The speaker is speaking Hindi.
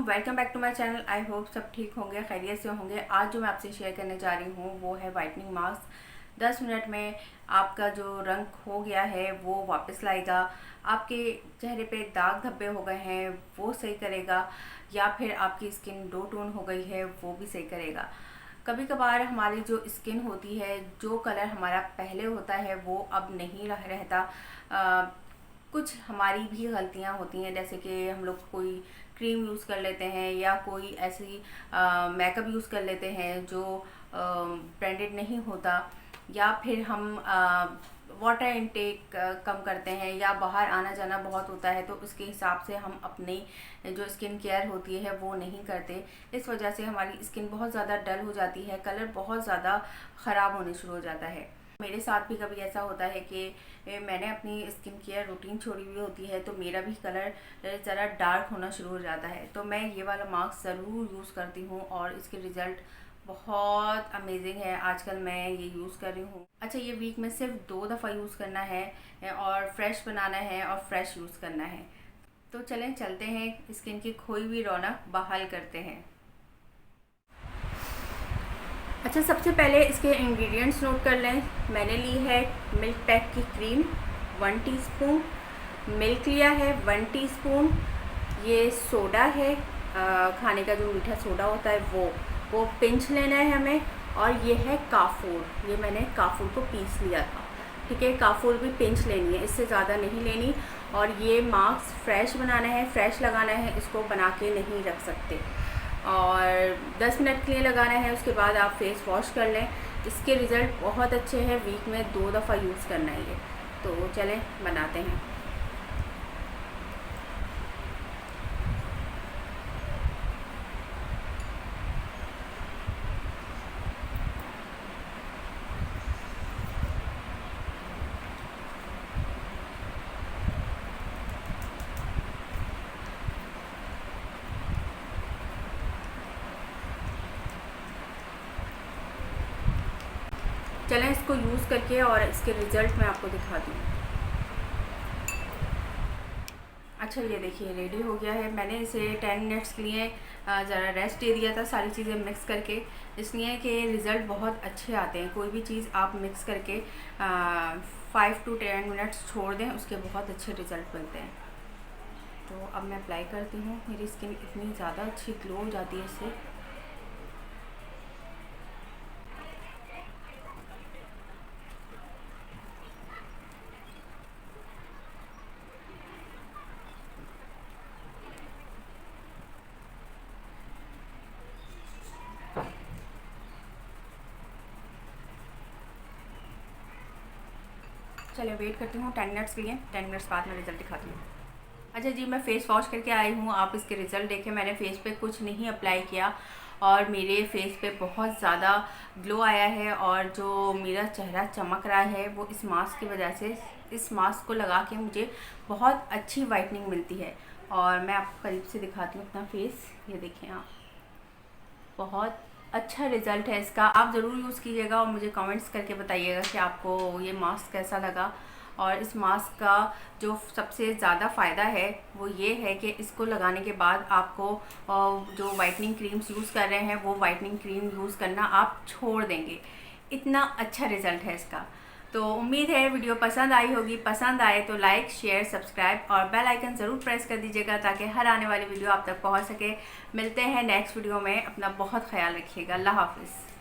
Welcome back to my channel. I hope सब ठीक होंगे, खैरियत से होंगे। आज जो मैं आपसे शेयर करने जा रही हूँ वो है वाइटनिंग मास्क। 10 मिनट में आपका जो रंग खो गया है वो वापस लाएगा, आपके चेहरे पे दाग धब्बे हो गए हैं वो सही करेगा, या फिर आपकी स्किन डो टोन हो गई है वो भी सही करेगा। कभी कभार हमारी जो स्किन होती है, जो कलर हमारा पहले होता है वो अब नहीं रहता। कुछ हमारी भी गलतियां होती हैं, जैसे कि हम लोग कोई क्रीम यूज़ कर लेते हैं या कोई ऐसी मेकअप यूज़ कर लेते हैं जो ब्रांडेड नहीं होता, या फिर हम वाटर इनटेक कम करते हैं या बाहर आना जाना बहुत होता है, तो उसके हिसाब से हम अपनी जो स्किन केयर होती है वो नहीं करते। इस वजह से हमारी स्किन बहुत ज़्यादा डल हो जाती है, कलर बहुत ज़्यादा ख़राब होने शुरू हो जाता है। मेरे साथ भी कभी ऐसा होता है कि मैंने अपनी स्किन केयर रूटीन छोड़ी हुई होती है तो मेरा भी कलर ज़रा डार्क होना शुरू हो जाता है। तो मैं ये वाला मास्क ज़रूर यूज़ करती हूँ और इसके रिज़ल्ट बहुत अमेजिंग है। आजकल मैं ये यूज़ कर रही हूँ। अच्छा, ये वीक में सिर्फ 2 दफ़ा यूज़ करना है और फ्रेश बनाना है और फ्रेश यूज़ करना है। तो चलें चलते हैं, स्किन की खोई हुई रौनक बहाल करते हैं। अच्छा, सबसे पहले इसके इंग्रेडिएंट्स नोट कर लें। मैंने ली है मिल्क पैक की क्रीम 1 टीस्पून, मिल्क लिया है 1 टीस्पून, ये सोडा है, खाने का जो मीठा सोडा होता है वो पिंच लेना है हमें, और ये है काफूर, ये मैंने काफूर को पीस लिया था। ठीक है, काफूर भी पिंच लेनी है, इससे ज़्यादा नहीं लेनी। और ये मास्क फ्रेश बनाना है, फ्रेश लगाना है, इसको बना के नहीं रख सकते। और 10 मिनट के लिए लगाना है, उसके बाद आप फेस वॉश कर लें। इसके रिज़ल्ट बहुत अच्छे हैं, वीक में 2 दफ़ा यूज़ करना है ये। तो चलें बनाते हैं। चलें इसको यूज़ करके और इसके रिज़ल्ट मैं आपको दिखाती हूँ। अच्छा, ये देखिए रेडी हो गया है। मैंने इसे 10 मिनट्स के लिए ज़रा रेस्ट दे दिया था, सारी चीज़ें मिक्स करके, इसलिए कि रिज़ल्ट बहुत अच्छे आते हैं। कोई भी चीज़ आप मिक्स करके 5 to 10 मिनट्स छोड़ दें, उसके बहुत अच्छे रिज़ल्ट मिलते हैं। तो अब मैं अप्लाई करती हूँ। मेरी स्किन इतनी ज़्यादा अच्छी ग्लो हो जाती है इससे। चलिए वेट करती हूँ 10 मिनट्स के लिए। 10 मिनट्स बाद मैं रिज़ल्ट दिखाती हूँ। अच्छा जी, मैं फ़ेस वॉश करके आई हूँ। आप इसके रिज़ल्ट देखें। मैंने फ़ेस पे कुछ नहीं अप्लाई किया और मेरे फेस पे बहुत ज़्यादा ग्लो आया है, और जो मेरा चेहरा चमक रहा है वो इस मास्क की वजह से। इस मास्क को लगा के मुझे बहुत अच्छी वाइटनिंग मिलती है। और मैं आपको करीब से दिखाती हूँ अपना फेस। ये देखें आप, बहुत अच्छा रिज़ल्ट है इसका। आप ज़रूर यूज़ कीजिएगा और मुझे कमेंट्स करके बताइएगा कि आपको ये मास्क कैसा लगा। और इस मास्क का जो सबसे ज़्यादा फ़ायदा है वो ये है कि इसको लगाने के बाद आपको जो वाइटनिंग क्रीम्स यूज़ कर रहे हैं वो वाइटनिंग क्रीम यूज़ करना आप छोड़ देंगे। इतना अच्छा रिज़ल्ट है इसका। तो उम्मीद है वीडियो पसंद आई होगी। पसंद आए तो लाइक, शेयर, सब्सक्राइब और बेल आइकन ज़रूर प्रेस कर दीजिएगा ताकि हर आने वाली वीडियो आप तक पहुंच सके। मिलते हैं नेक्स्ट वीडियो में। अपना बहुत ख्याल रखिएगा। अल्लाह हाफिज़।